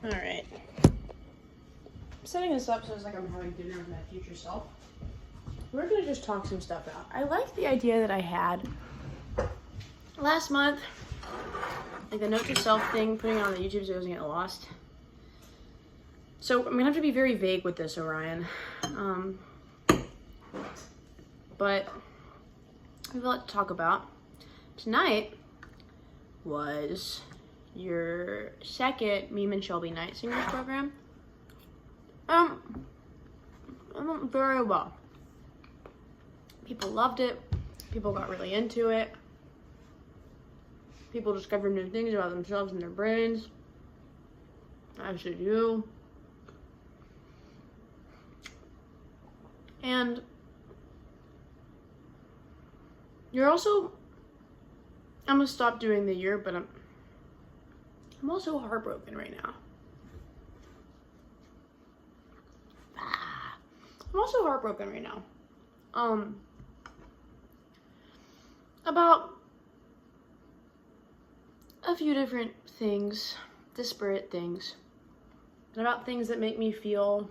Alright. I'm setting this up so it's like I'm having dinner with my future self. We're gonna just talk some stuff out. I like the idea that I had last month, like the note to self thing, putting it on the YouTube so it doesn't get lost. So I'm gonna have to be very vague with this, Orion. But we have a lot to talk about. Tonight was your second Meme and Shelby Night Singers program. Very well. People loved it. People got really into it. People discovered new things about themselves and their brains. As you do. And you're also, I'm gonna stop doing the year, but I'm also heartbroken right now. I'm also heartbroken right now. About a few different things, disparate things, and about things that make me feel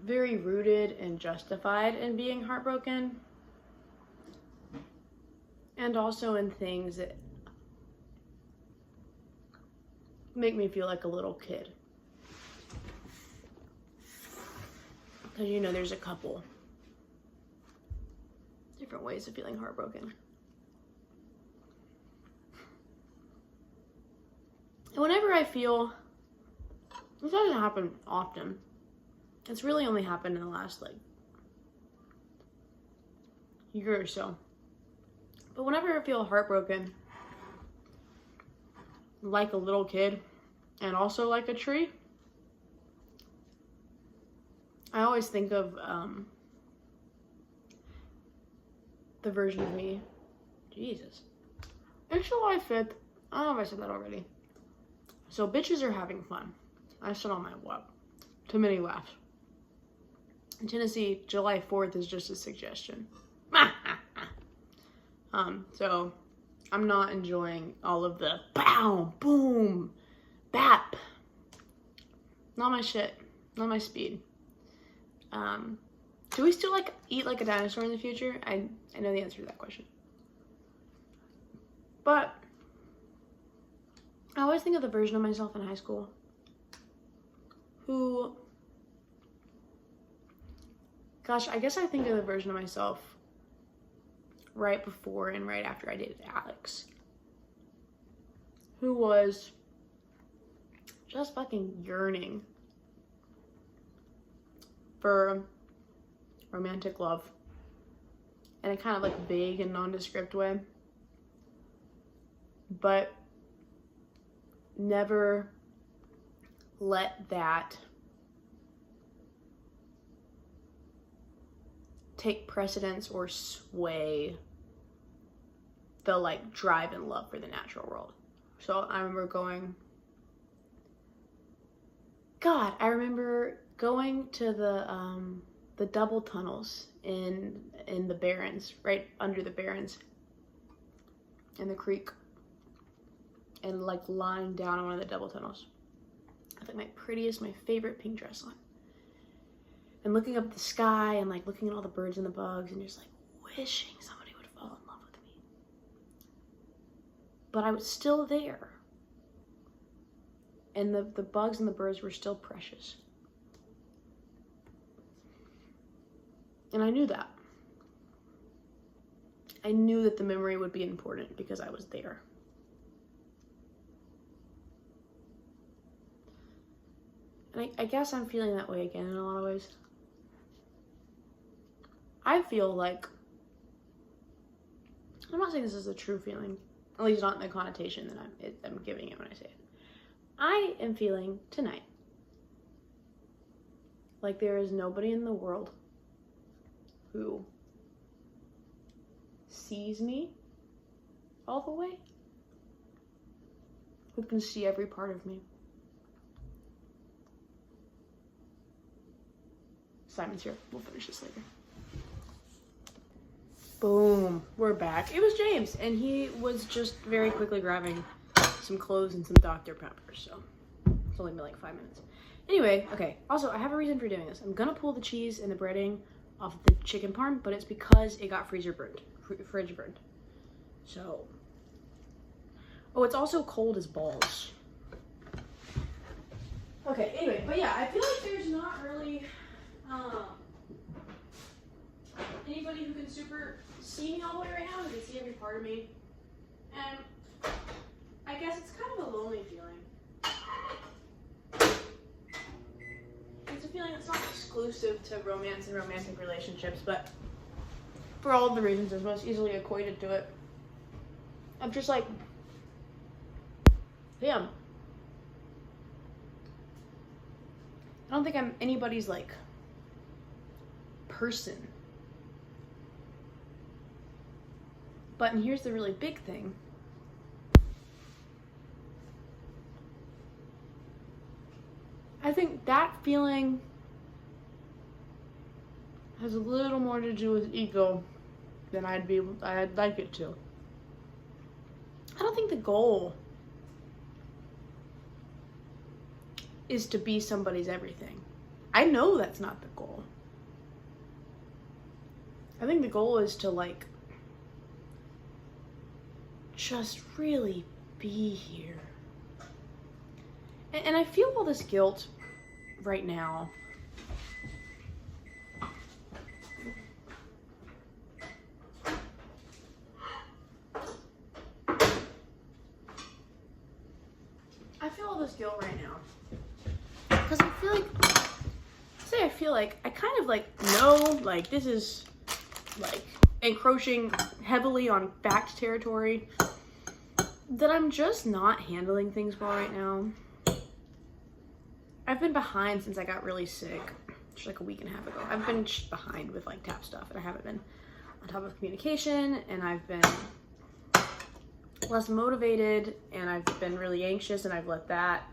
very rooted and justified in being heartbroken, and also in things that make me feel like a little kid. Because you know, there's a couple different ways of feeling heartbroken. And whenever I feel, this doesn't happen often. It's really only happened in the last year or so. But whenever I feel heartbroken, like a little kid and also like a tree, I always think of the version of me. Jesus. It's July 5th. I don't know if I said that already. So bitches are having fun. I said on my what? Too many laughs. In Tennessee, July 4th is just a suggestion. So I'm not enjoying all of the pow, boom, bap. Not my shit. Not my speed. Do we still eat like a dinosaur in the future? I know the answer to that question. But I always think of the version of myself in high school who, gosh, I guess I think of the version of myself right before and right after I dated Alex, who was just fucking yearning for romantic love in a kind of vague and nondescript way, but never let that take precedence or sway the drive and love for the natural world. So I remember going to the double tunnels in the Barrens, right under the Barrens in the creek, and lying down on one of the double tunnels with my favorite pink dress on, and looking up at the sky and looking at all the birds and the bugs and just wishing somebody would fall in love with me. But I was still there, and the bugs and the birds were still precious. And I knew that. I knew that the memory would be important because I was there. And I guess I'm feeling that way again in a lot of ways. I feel like, I'm not saying this is a true feeling, at least not in the connotation that I'm giving it when I say it. I am feeling tonight like there is nobody in the world who sees me all the way, who can see every part of me. Simon's here. We'll finish this later. Boom. We're back. It was James, and he was just very quickly grabbing some clothes, and some Dr. Pepper, so it's only been like 5 minutes. Anyway, okay, also, I have a reason for doing this. I'm gonna pull the cheese and the breading off of the chicken parm, but it's because it got fridge burned. So, oh, it's also cold as balls. Okay, anyway, but yeah, I feel like there's not really anybody who can super see me all the way right now, who can see every part of me. And I guess it's kind of a lonely feeling. It's a feeling that's not exclusive to romance and romantic relationships, but for all of the reasons it's most easily equated to it. I'm just like, damn. I don't think I'm anybody's like person. But, and here's the really big thing. I think that feeling has a little more to do with ego than I'd like it to. I don't think the goal is to be somebody's everything. I know that's not the goal. I think the goal is to like just really be here. And I feel all this guilt right now. I feel all this guilt right now. Because I feel like, I kind of like know, like this is like encroaching heavily on fact territory, that I'm just not handling things well right now. I've been behind since I got really sick, just like a week and a half ago. I've been behind with like tap stuff, and I haven't been on top of communication, and I've been less motivated, and I've been really anxious, and I've let that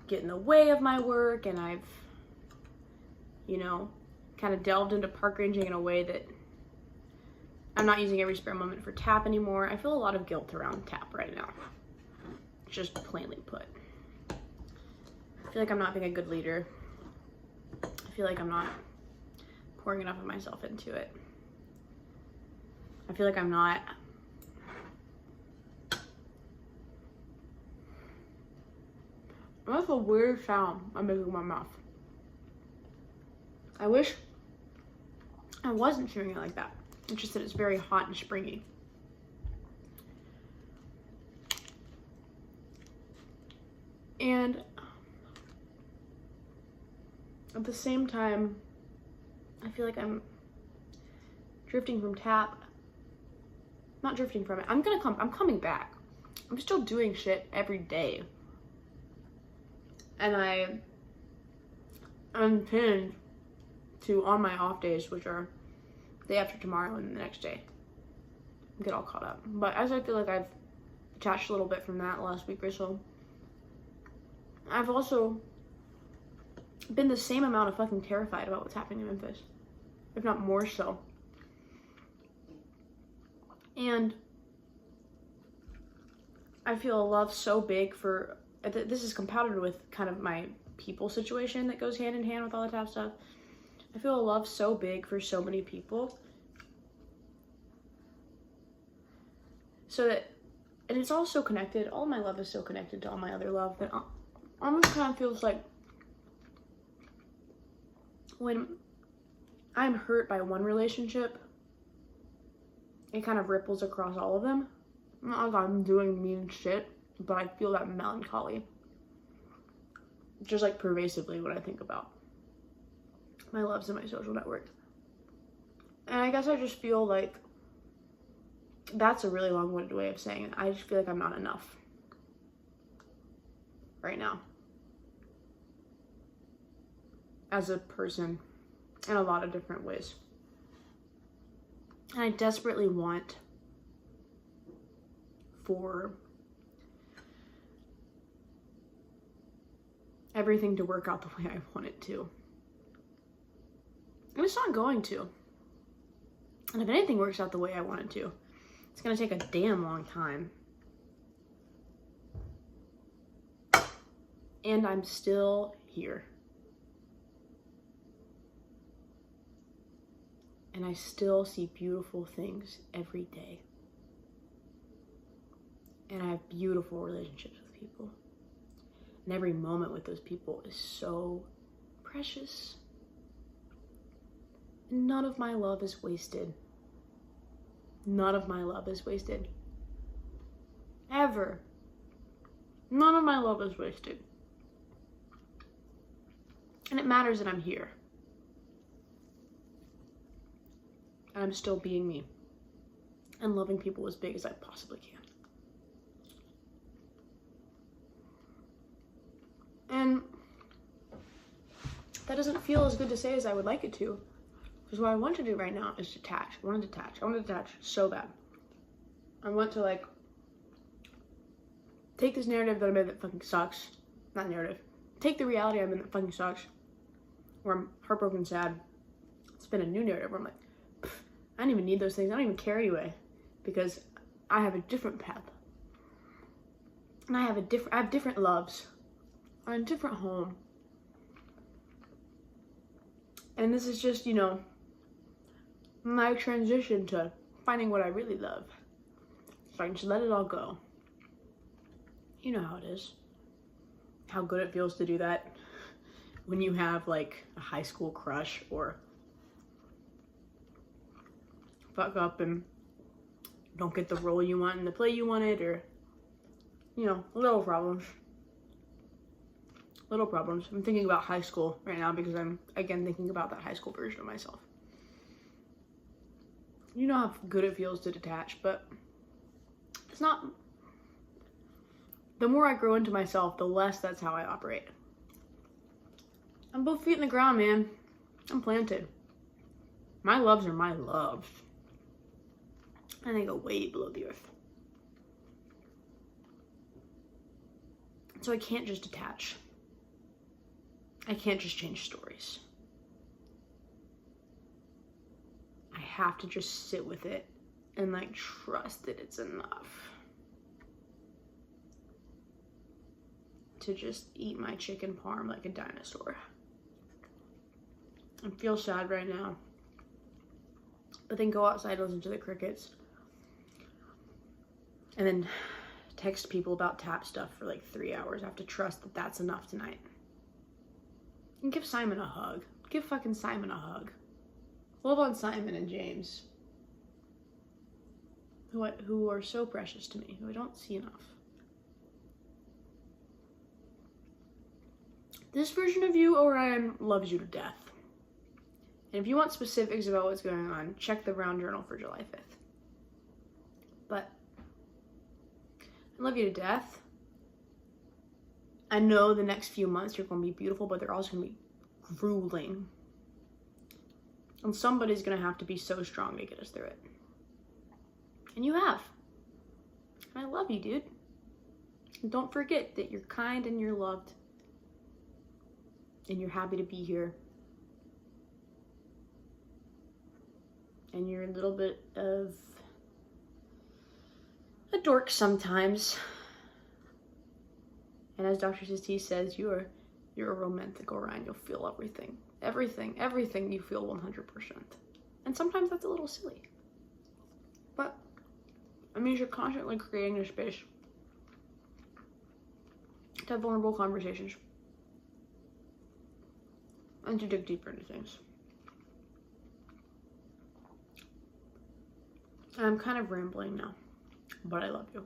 get in the way of my work, and I've, you know, kind of delved into park ranging in a way that I'm not using every spare moment for tap anymore. I feel a lot of guilt around tap right now, just plainly put. I feel like I'm not being a good leader. I feel like I'm not pouring enough of myself into it. I feel like I'm not that's a weird sound I'm making with my mouth. I wish I wasn't chewing it like that. It's just that it's very hot and springy. And at the same time, I feel like I'm drifting from tap. Not drifting from it. I'm coming back. I'm still doing shit every day. And I'm pinned to, on my off days, which are day after tomorrow and the next day, get all caught up. But as I feel like I've detached a little bit from that last week or so, I've also been the same amount of fucking terrified about what's happening in Memphis, if not more so. And I feel a love so big for, this is compounded with kind of my people situation that goes hand in hand with all the tap stuff. I feel a love so big for so many people. So that, and it's all so connected. All my love is so connected to all my other love that almost kind of feels like when I'm hurt by one relationship, it kind of ripples across all of them. Not like I'm doing mean shit, but I feel that melancholy. Just like pervasively when I think about my loves and my social network. And I guess I just feel like that's a really long-winded way of saying it. I just feel like I'm not enough right now as a person in a lot of different ways. And I desperately want for everything to work out the way I want it to. And it's not going to. And if anything works out the way I want it to, it's gonna take a damn long time. And I'm still here. And I still see beautiful things every day. And I have beautiful relationships with people. And every moment with those people is so precious. And none of my love is wasted. None of my love is wasted. Ever. None of my love is wasted. And it matters that I'm here. And I'm still being me. And loving people as big as I possibly can. And that doesn't feel as good to say as I would like it to. Because what I want to do right now is detach. I want to detach so bad. I want to like take this narrative that I'm in that fucking sucks. Not narrative. Take the reality I'm in that fucking sucks. Where I'm heartbroken, sad. Spin a new narrative where I'm like, I don't even need those things. I don't even care anyway. Because I have a different path. And I have different loves. I'm in a different home. And this is just, you know, my transition to finding what I really love. So I can just let it all go. You know how it is. How good it feels to do that when you have like a high school crush or fuck up and don't get the role you want in the play you wanted, or, you know, little problems. Little problems. I'm thinking about high school right now because I'm, again, thinking about that high school version of myself. You know how good it feels to detach, but it's not. The more I grow into myself, the less that's how I operate. I'm both feet in the ground, man. I'm planted. My loves are my loves. And they go way below the earth. So I can't just detach. I can't just change stories. I have to just sit with it and like trust that it's enough to just eat my chicken parm like a dinosaur. I feel sad right now, but then go outside, listen to the crickets, and then text people about tap stuff for like 3 hours. I have to trust that that's enough tonight. And give Simon a hug. Give fucking Simon a hug. Love on Simon and James, who are so precious to me, who I don't see enough. This version of you, Orion, loves you to death. And if you want specifics about what's going on, check the Round Journal for July 5th. But I love you to death. I know the next few months are going to be beautiful, but they're also going to be grueling. And somebody's going to have to be so strong to get us through it. And you have. And I love you, dude. And don't forget that you're kind and you're loved. And you're happy to be here. And you're a little bit of a dork sometimes. And as Dr. Sisti says, you're a romantic Orion. You'll feel everything. Everything you feel 100%. And sometimes that's a little silly. But it means you're constantly creating a space to have vulnerable conversations. And to dig deeper into things. I'm kind of rambling now, but I love you.